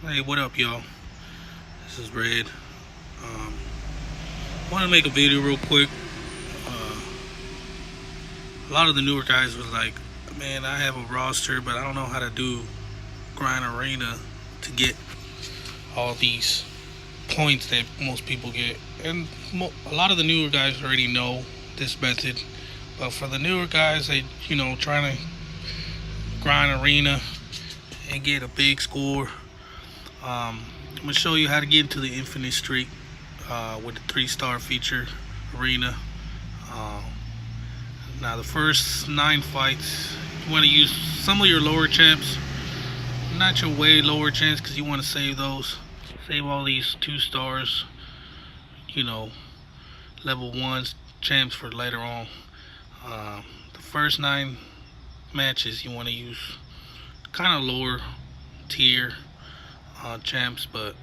Hey, what up, y'all? This is Red. Um, Want to make a video real quick. Uh, a lot of the newer guys was like, "Man, I have a roster, but I don't know how to do grind arena to get all these points that most people get." And a lot of the newer guys already know this method, but for the newer guys, they trying to grind arena and get a big score. I'm gonna show you how to get into the infinite streak with the 3-star feature arena. Uh, Now the first 9 fights, you want to use some of your lower champs, not your way lower champs, because you want to save those. Save all these 2 stars, you know, level 1s champs for later on. The first 9 matches you want to use kind of lower tier champs, but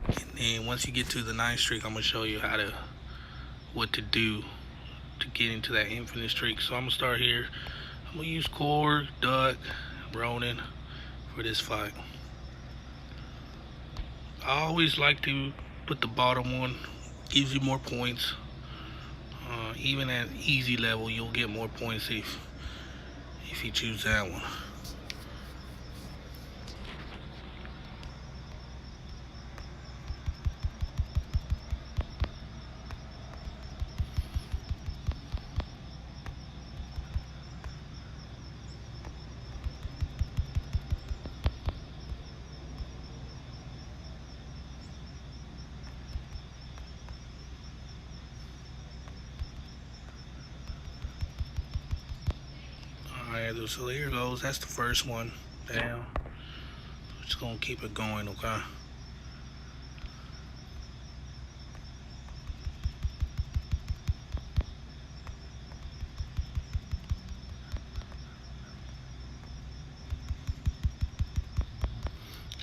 and then once you get to the 9th streak, I'm gonna show you what to do to get into that infinite streak. So I'm gonna start here. I'm gonna use Core, Duck, Ronin for this fight. I always like to put the bottom one. Gives you more points. Even at easy level, you'll get more points if you choose that one. Alright, so here goes. That's the first one down. Just gonna keep it going, okay?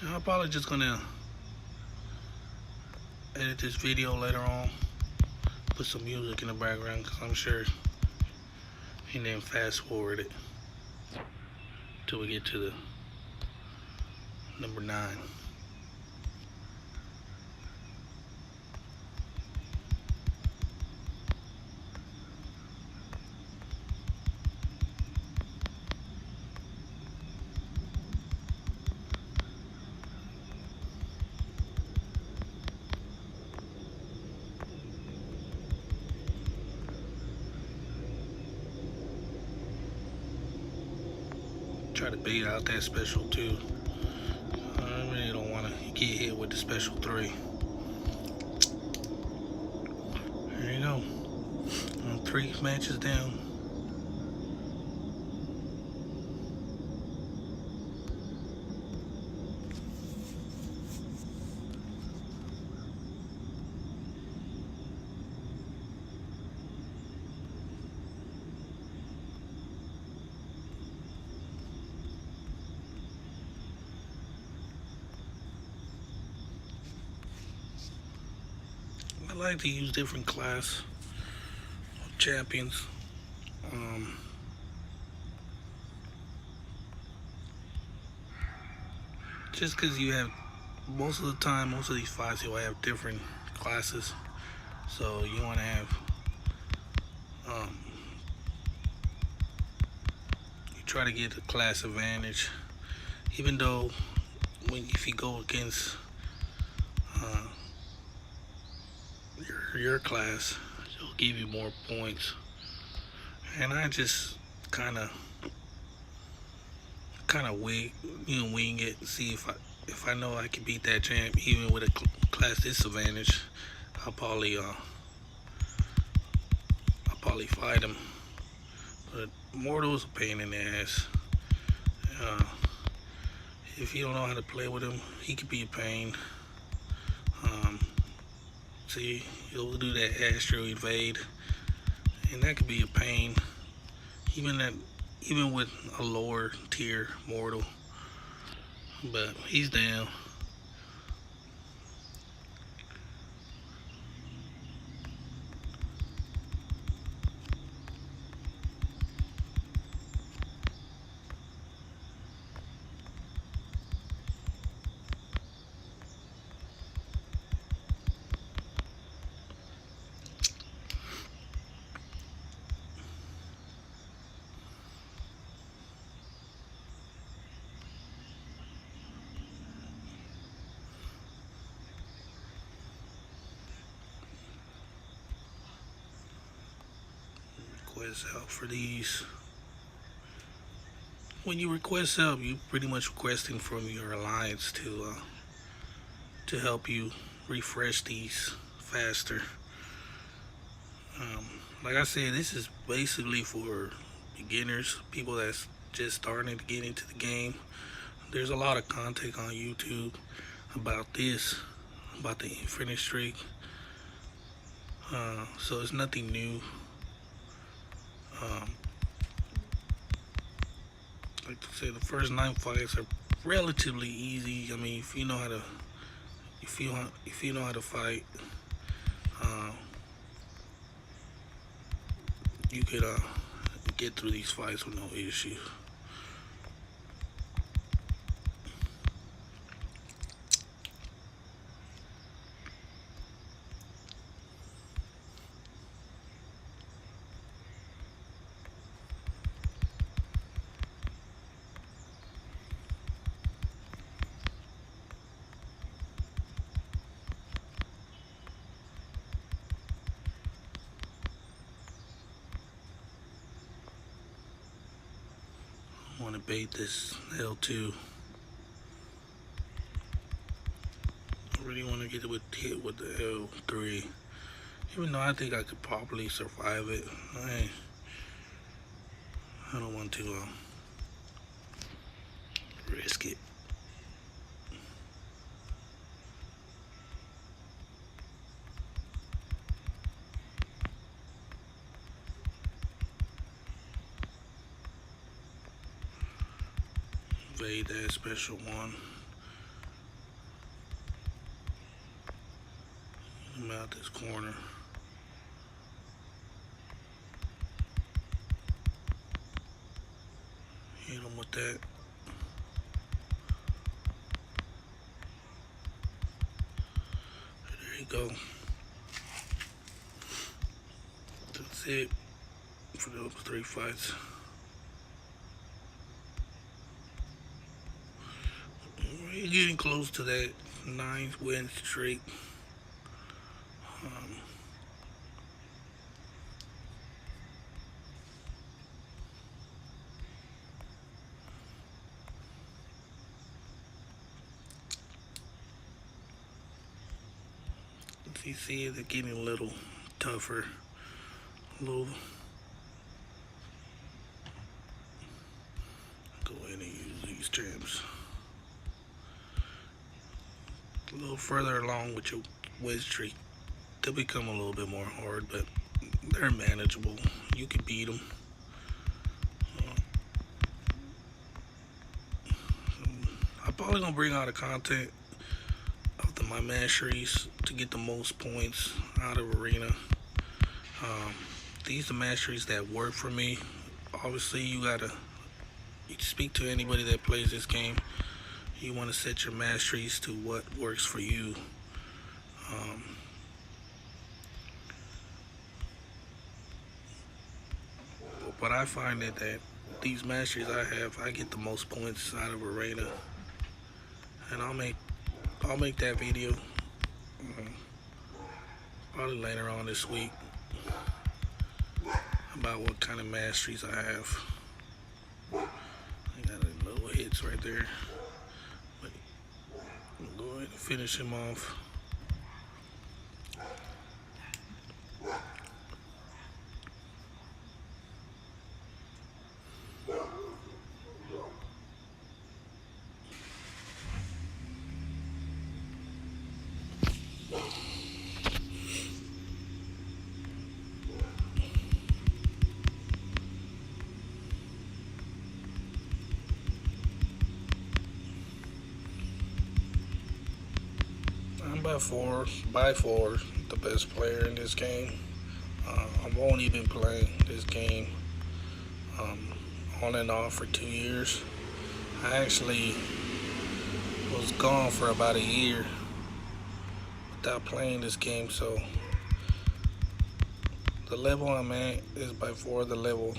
I'm probably just gonna edit this video later on, put some music in the background, because I'm sure, and then fast forward it till we get to the number 9. Try to bait out that special 2. I really don't want to get hit with the special 3. There you go. 3 matches down. I like to use different class of champions. Just because you have, most of the time, most of these fights, you'll have different classes. So you want to have, you try to get a class advantage. Even though, if you go against your class, it'll give you more points. And I just kind of wing it, see if I know I can beat that champ even with a class disadvantage. I'll probably fight him. But Mortal's a pain in the ass. If you don't know how to play with him, he could be a pain. See, he'll do that astro evade, and that could be a pain. Even with a lower tier mortal. But he's down. request help for these. When you request help, you pretty much requesting from your alliance to help you refresh these faster. Like I said, this is basically for beginners, people that's just starting to get into the game. There's a lot of content on YouTube about this, about the infinite streak. So it's nothing new. Like I said, the first 9 fights are relatively easy. I mean, if you know how to, if you know how to fight, uh, you could get through these fights with no issue. I want to bait this L2. I really want to get hit with the L3. Even though I think I could probably survive it, I don't want to risk it. Evade that special one. I'm out this corner. Hit him with that. There you go. That's it for those 3 fights. We're getting close to that 9th win streak. You see they're getting a little tougher, a little. Go ahead and use these champs. A little further along with your win streak, they'll become a little bit more hard, but they're manageable. You can beat them. I'm probably gonna bring out a content of my masteries to get the most points out of arena. These are masteries that work for me. Obviously, you speak to anybody that plays this game. You want to set your masteries to what works for you. But I find that these masteries I have, I get the most points out of arena, and I'll make that video probably later on this week about what kind of masteries I have. I got a little hits right there, but I'm gonna go ahead and finish him off. I'm by far the best player in this game. I've only been playing this game on and off for 2 years. I actually was gone for about a year without playing this game, so the level I'm at is by far the level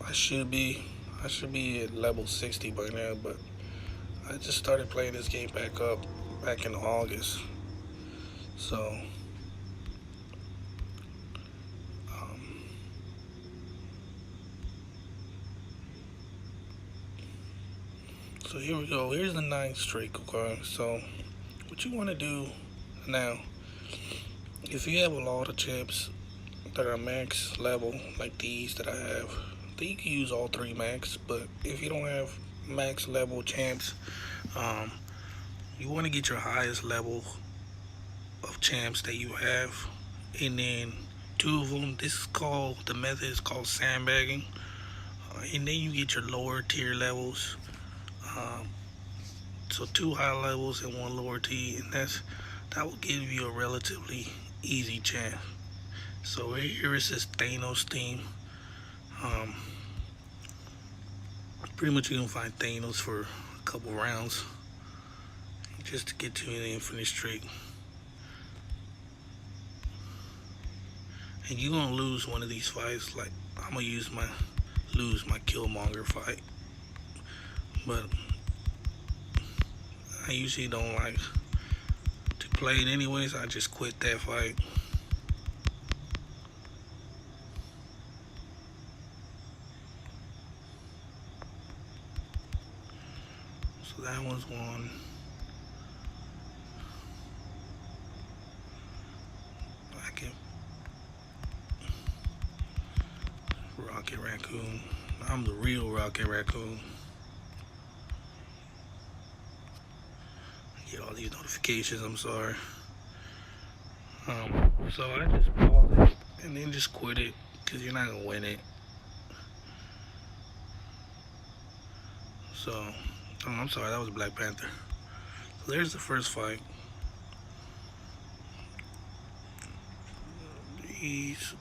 I should be. I should be at level 60 by now, but I just started playing this game back in August. So So here we go. Here's the 9th streak, okay? So what you want to do now, if you have a lot of chips that are max level, like these that I have, then you can use all 3 max. But if you don't have max level champs, um, you want to get your highest level of champs that you have, and then 2 of them. This is called, the method is called sandbagging, and then you get your lower tier levels. Um, so 2 high levels and 1 lower tier, and that will give you a relatively easy champ. So right here it says Thanos theme. Pretty much you can find Thanos for a couple rounds just to get to an infinite streak. And you're gonna lose one of these fights. Like I'm gonna lose my Killmonger fight, but I usually don't like to play it anyways. I just quit that fight. So that one's won. I can Rocket Raccoon. I'm the real Rocket Raccoon. I get all these notifications, I'm sorry. So I just pause it and then just quit it, because you're not gonna win it. So, I'm sorry, that was Black Panther. So there's the first fight. These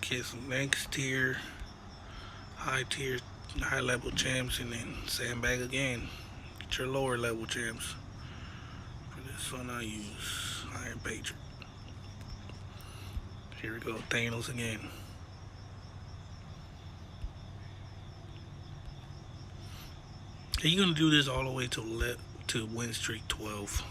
get some next tier, high level champs, and then sandbag again. Get your lower level champs. For this one I use Iron Patriot. Here we go, Thanos again. And you're gonna do this all the way to win streak 12.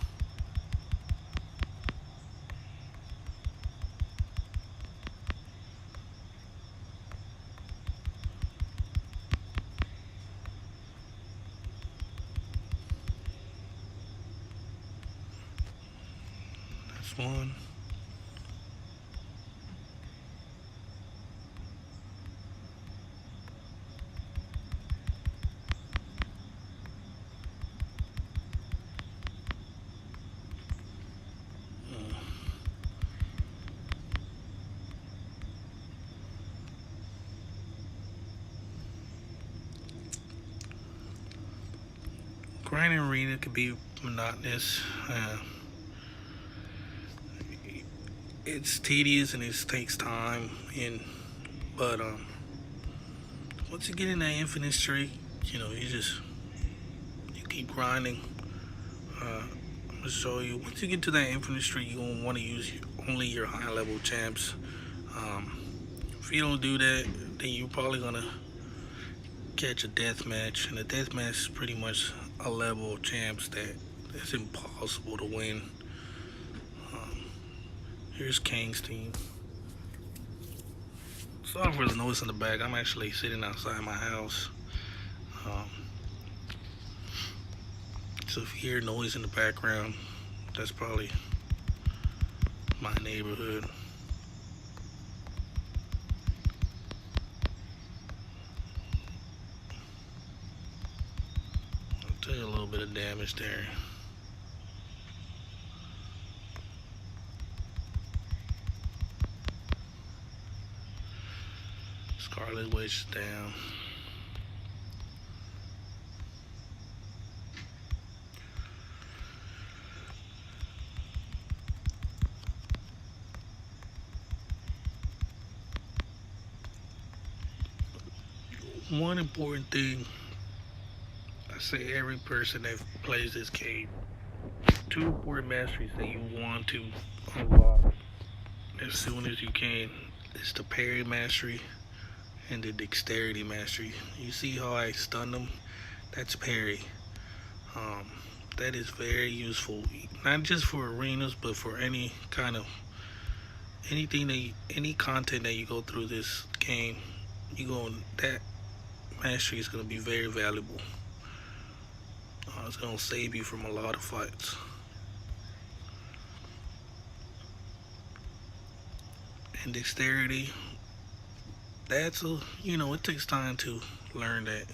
That's one. Grinding arena could be monotonous. It's tedious and it takes time. But once you get in that infinite streak, you keep grinding. I'm gonna show you. Once you get to that infinite streak, you're gonna want to use only your high level champs. If you don't do that, then you're probably gonna catch a death match, and a death match is pretty much a level of champs that it's impossible to win. Here's Kang's team. Sorry for the noise in the back. I'm actually sitting outside my house. So if you hear noise in the background, that's probably my neighborhood. I'll take a little bit of damage there. Scarlet Witch down. One important thing I say every person that plays this game, 2 important masteries that you want to unlock as soon as you can is the parry mastery and the dexterity mastery. You see how I stunned them? That's parry. That is very useful, not just for arenas, but for any content that you go through this game. That mastery is going to be very valuable. It's gonna save you from a lot of fights. And dexterity, that's it takes time to learn that.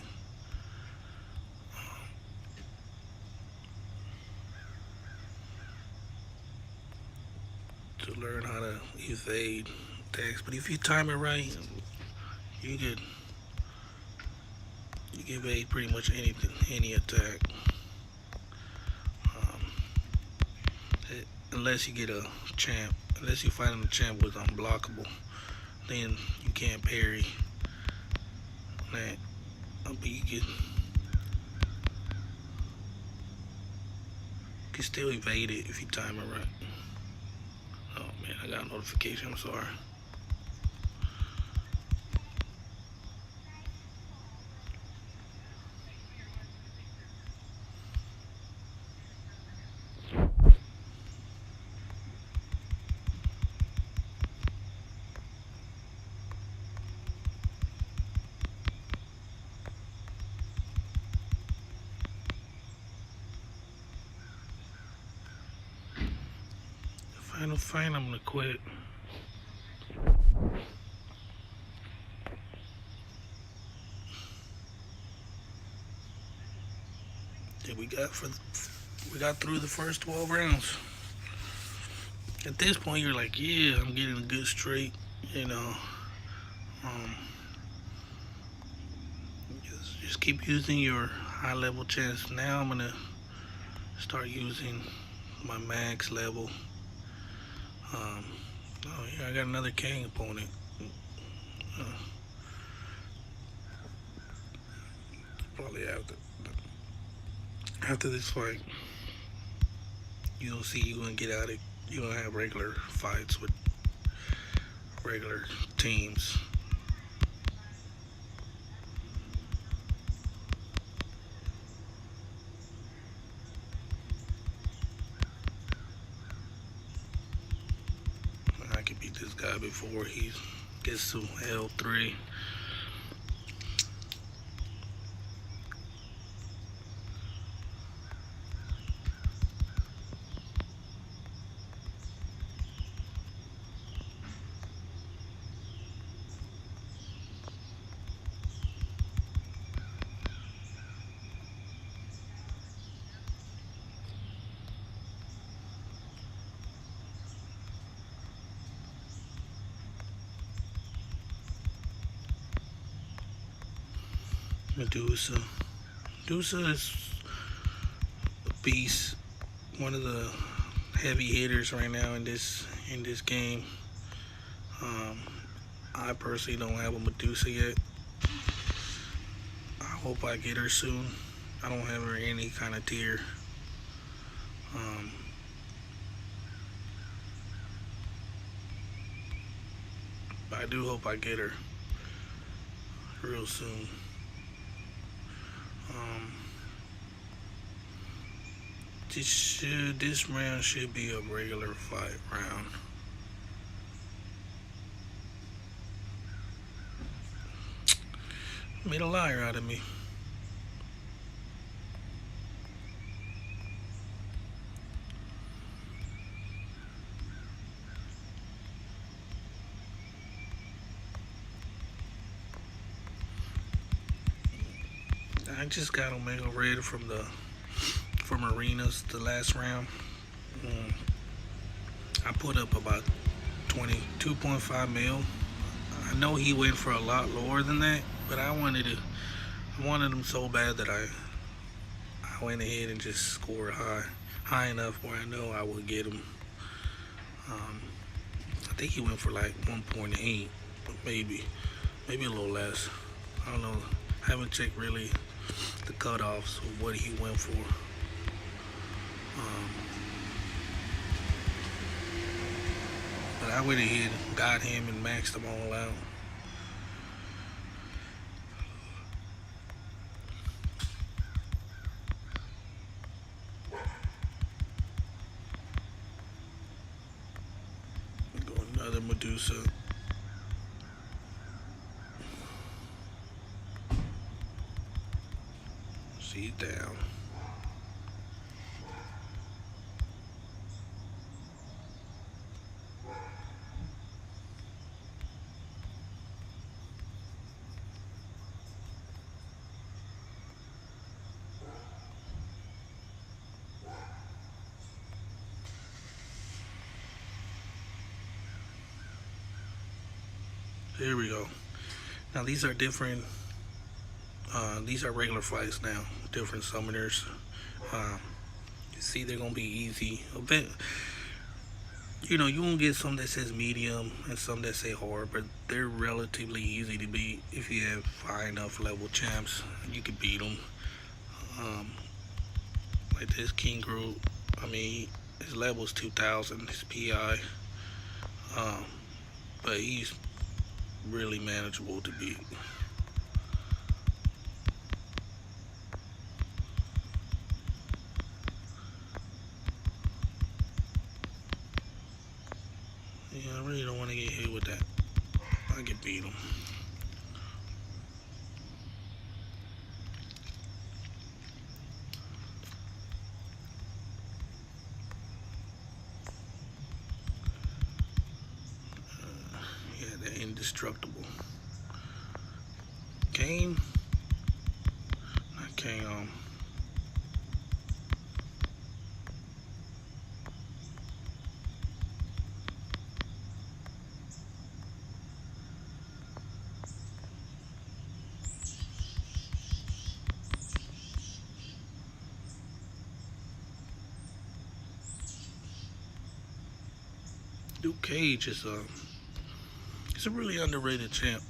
To learn how to evade attacks. But if you time it right, you could evade pretty much anything, any attack. Um, unless you get a champ, unless you find a champ with unblockable, then you can't parry that. But you can still evade it if you time it right. Oh man, I got a notification. I'm sorry. Final fight, I'm gonna quit. Yeah, we got through the first 12 rounds. At this point, you're like, yeah, I'm getting a good streak. Um, just keep using your high level chance. Now I'm gonna start using my max level. Oh yeah, I got another King opponent. Probably after this fight, you'll see you're gonna get out of. You're gonna have regular fights with regular teams. I can beat this guy before he gets to L3. Medusa. Medusa is a beast, one of the heavy hitters right now in this game. I personally don't have a Medusa yet. I hope I get her soon. I don't have her in any kind of tier. But I do hope I get her real soon. This round should be a regular fight round. Made a liar out of me. I just got Omega Red from arenas the last round. I put up about 22.5 mil. I know he went for a lot lower than that, but I wanted him so bad that I went ahead and just scored high enough where I know I would get him. I think he went for like 1.8, maybe a little less. I don't know. I haven't checked really the cutoffs of what he went for. But I went ahead and got him and maxed them all out. Go another Medusa. See down. here we go. Now these are different. These are regular fights now. Different summoners. You see, they're gonna be easy. A bit. You know, you won't get some that says medium and some that say hard, but they're relatively easy to beat if you have high enough level champs. You can beat them. Um, like this King Group. I mean, his level's 2,000. His PI. But he's really manageable to beat. Yeah, I really don't want to get hit with that. I can beat him. Yeah, they're indestructible. Kane? Not Kane, Luke Cage is he's a really underrated champ.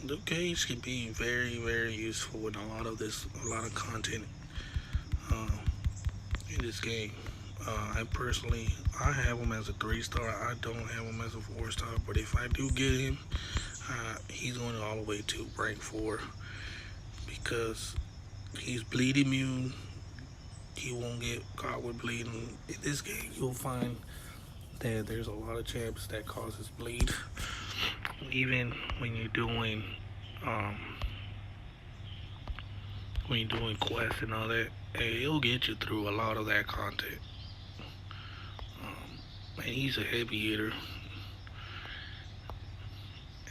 Luke Cage can be very, very useful in a lot of content in this game. I personally, I have him as a 3-star. I don't have him as a 4-star, but if I do get him, he's going all the way to rank 4 because he's bleed immune. He won't get caught with bleeding. In this game, you'll find that there's a lot of champs that causes bleed. Even when you're doing quests and all that, it'll get you through a lot of that content. And he's a heavy hitter.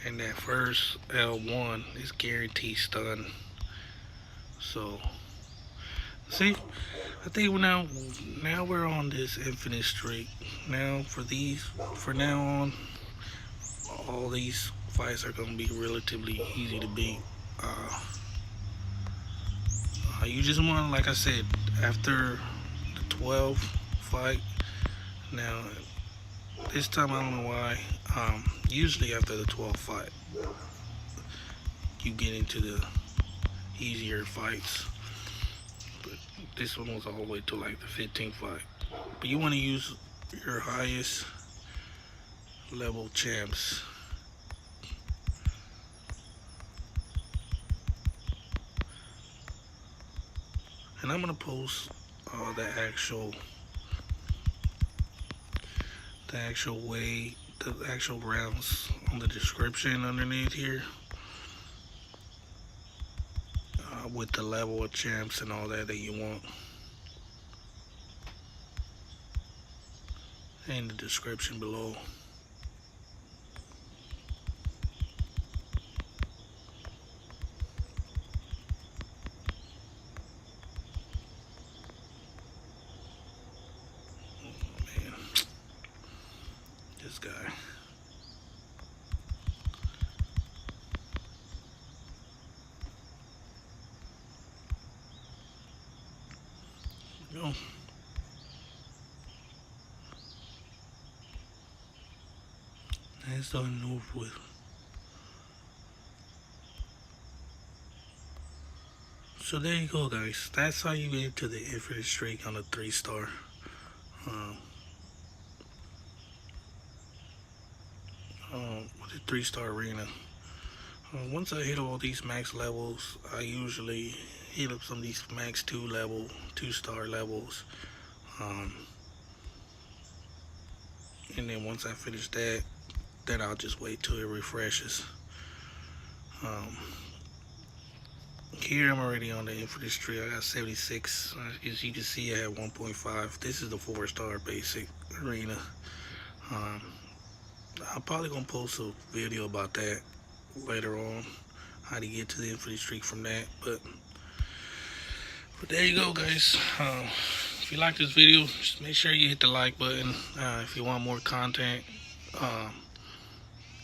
And that first L1 is guaranteed stun. So, see, I think now we're on this infinite streak. Now for now on, all these fights are gonna be relatively easy to beat. You just want, like I said, after the 12 fight. Now, this time I don't know why. Usually after the 12th fight, you get into the easier fights. But this one was all the way to like the 15th fight. But you want to use your highest level champs. And I'm gonna post the actual rounds on the description underneath here, with the level of champs and all that you want in the description below. Man, this guy. No. That's starting over with. So there you go, guys. That's how you get into the infinite streak on a 3-star. With a 3-star arena. Once I hit all these max levels, I usually hit up some of these max 2-star levels. And then once I finish that, then I'll just wait till it refreshes. Here I'm already on the infinite streak. I got 76. As you can see, I have 1.5. This is the 4-star basic arena. I'm probably gonna post a video about that later on, how to get to the infinite streak from that. But there you go, guys. If you like this video, just make sure you hit the like button. If you want more content,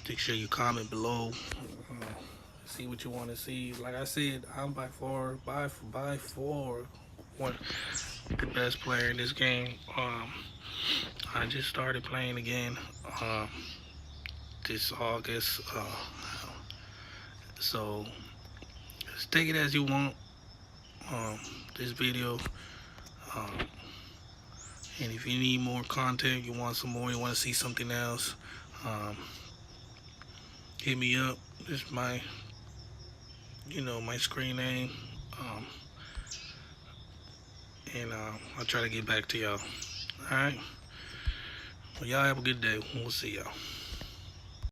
Make sure you comment below. See what you want to see. Like I said, I'm by far one the best player in this game. I just started playing again this August. So just take it as you want. This video. And if you need more content, you want some more, you want to see something else, hit me up. This is my, my screen name. And I'll try to get back to y'all. Alright? Well, y'all have a good day. We'll see y'all.